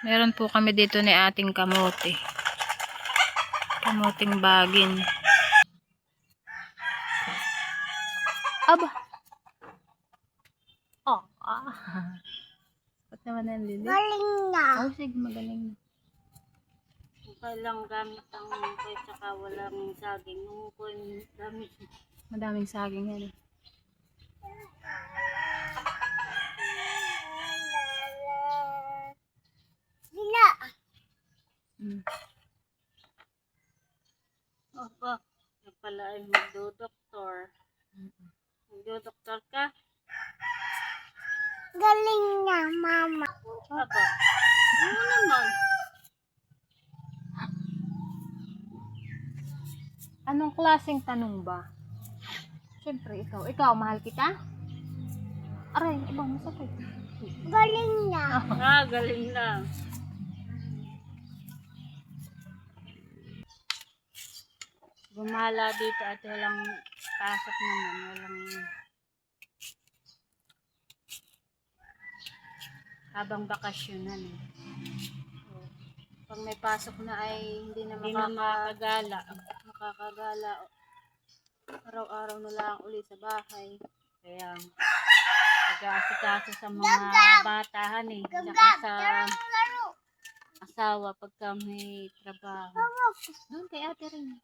Meron po kami dito ni ating kamote. Kamuting bagin. Aba! Oh, Ba't naman ang lili? Galing na. Oh, sige, magaling na. Kailang gamit ang kay tsaka walang saging. Nung ko yung gamit. Madaming saging yan. Dila. Opo. Yung pala ay magdo-doktor. Magdo-doktor ka? Galing na, mama. Aba. Ano naman? Anong klaseng tanong ba? Siyempre, ikaw, mahal kita? Aray, ibang masakit. Galing na. Galing na. Gumala dito at walang pasok naman. Walang habang bakasyonan. Pag may pasok na ay hindi na makakagala. Araw-araw na lang uli sa bahay. Kaya pag-aasikaso sa mga batahan tsaka sa asawa pagka may trabaho. Doon kay ate rin.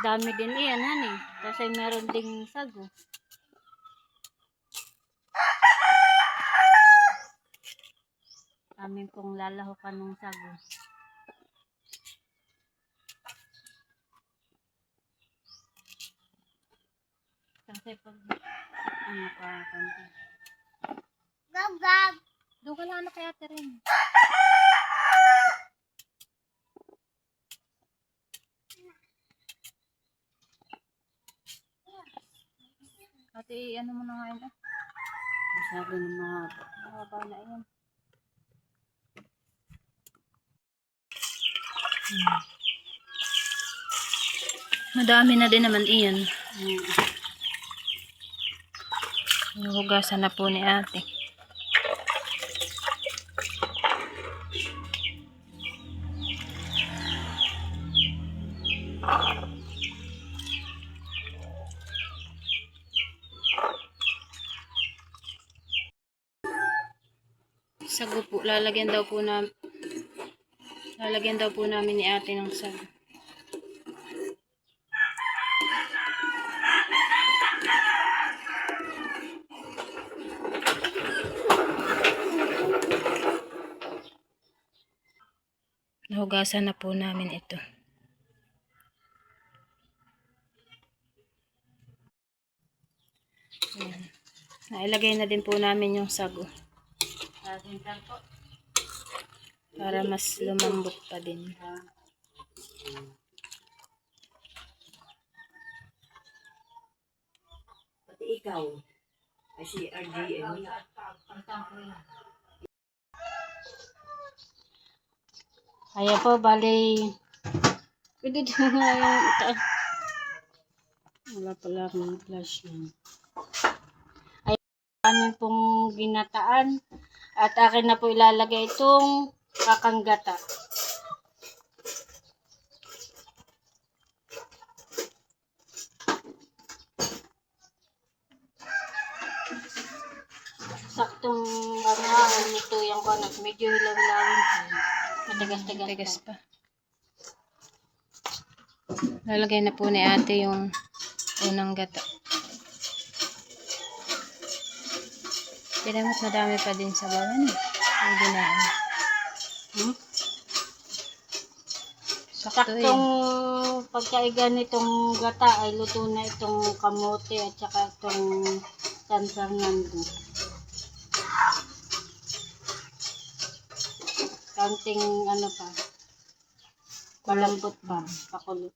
Dami din iyan, honey. Kasi meron ding sago. Amin pong lalahukan ng sago. Kasi pag ano pa konti. Gab. Doon ka lang kay ate rin. Ate, ano mo na nga yun? Masyado ng mga Mahaba na yan. Madami na din naman iyan. Hugasan na po ni ate. Sago po, lalagyan daw po namin ni ate ng sago. Nahugasan na po namin ito. Ayan. Nailagay na din po namin yung sago. Para mas lumambot pa din. Pati ikaw, ay si RGM. Ayan po, bali. Pwede din nga yung itaas. Wala pala akong flash yan. Ayan, amin pong ginataan. At akin na po ilalagay itong kakanggata. Saktong nito yung kanak. Medyo hilaw-hilawin po. Matigas-tigas Pa. Lalagay na po ni ate yung unang gata. Kailangan madami pa din sa bawan. Ang ginaan. Saktong pagkaiga nitong gata ay luto na itong kamote at saka itong San Fernando. Kanting ano pa. Malambot pa. Pakulot.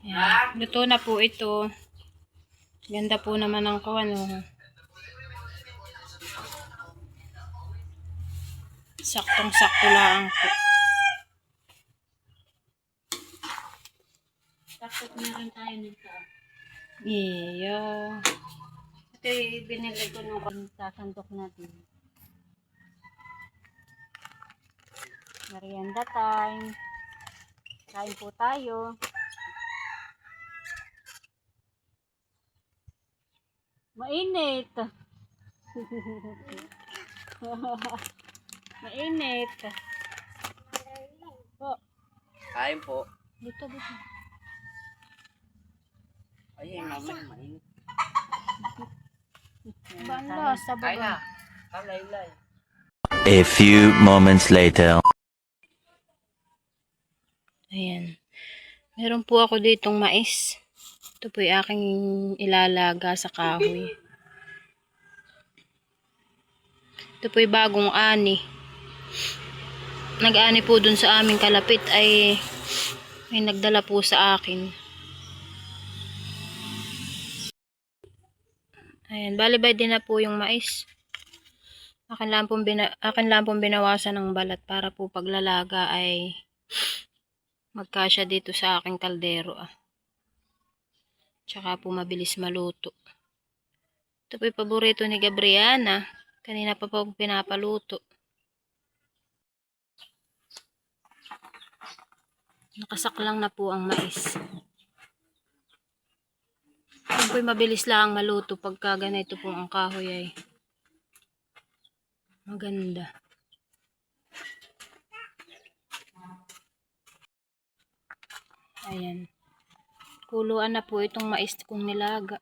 Ayan. Luto na po ito. Ganda po naman ang kawan. Saktong-sakto lang po. Sakto na rin tayo nito. Yeah. Ito yung binili ko nung sasandok natin. Merienda time. Kain po tayo. Mainit. Mainit. Po. Kain po. Dito. Ayun, naman, mainit. Banda, sa Kain baba. na. Kalay-lay. A few moments later. Ayan. Meron po ako ditong mais. Ito po yung aking ilalaga sa kahoy. Ito po yung bagong ani. Nag-ani po dun sa aming kalapit ay nagdala po sa akin. Ayan, bali-bali din na po yung mais. Akin lang pong binawasan ng balat para po paglalaga ay magkasya dito sa aking kaldero. Tsaka po mabilis maluto. Ito po yung paborito ni Gabriana. Kanina pa po pinapaluto. Nakasaklang na po ang mais. Ito po yung mabilis lang maluto pagka ganito po ang kahoy ay maganda. Ayan. Kuluan na po itong mais kong nilaga.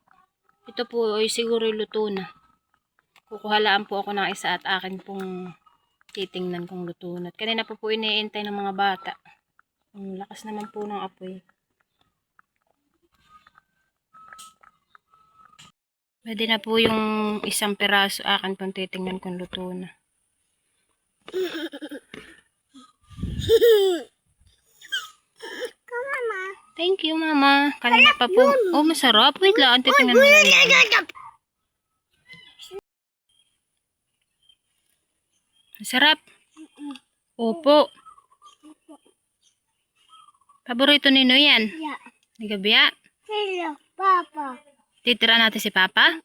Ito po ay siguro luto na. Kukuhalaan po ako ng isa at akin pong titingnan kung luto na. Kanina po iniintay ng mga bata. Ang lakas naman po ng apoy. Pwede na po yung isang piraso akin pong titingnan kung luto na. Thank you, Mama. Kanina pa po. Oh, masarap. Wait lang. Titingnan mo na. Masarap. Opo. Paborito nino yan? Ni Gabia? Hello, Papa. Titira natin si Papa?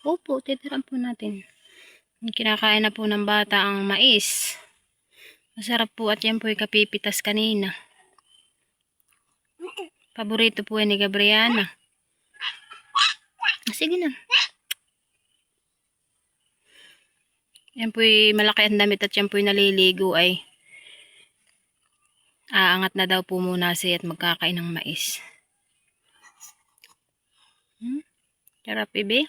Opo, titiran po natin. Kinakain na po ng bata ang mais. Masarap po at yan po yung kapipitas kanina. Paborito po yan ni Gabriana. Sige na. Yan po yung malaki ang damit at yan po yung naliligo ay aangat na daw po muna siya at magkakain ng mais. Sarap, bebe.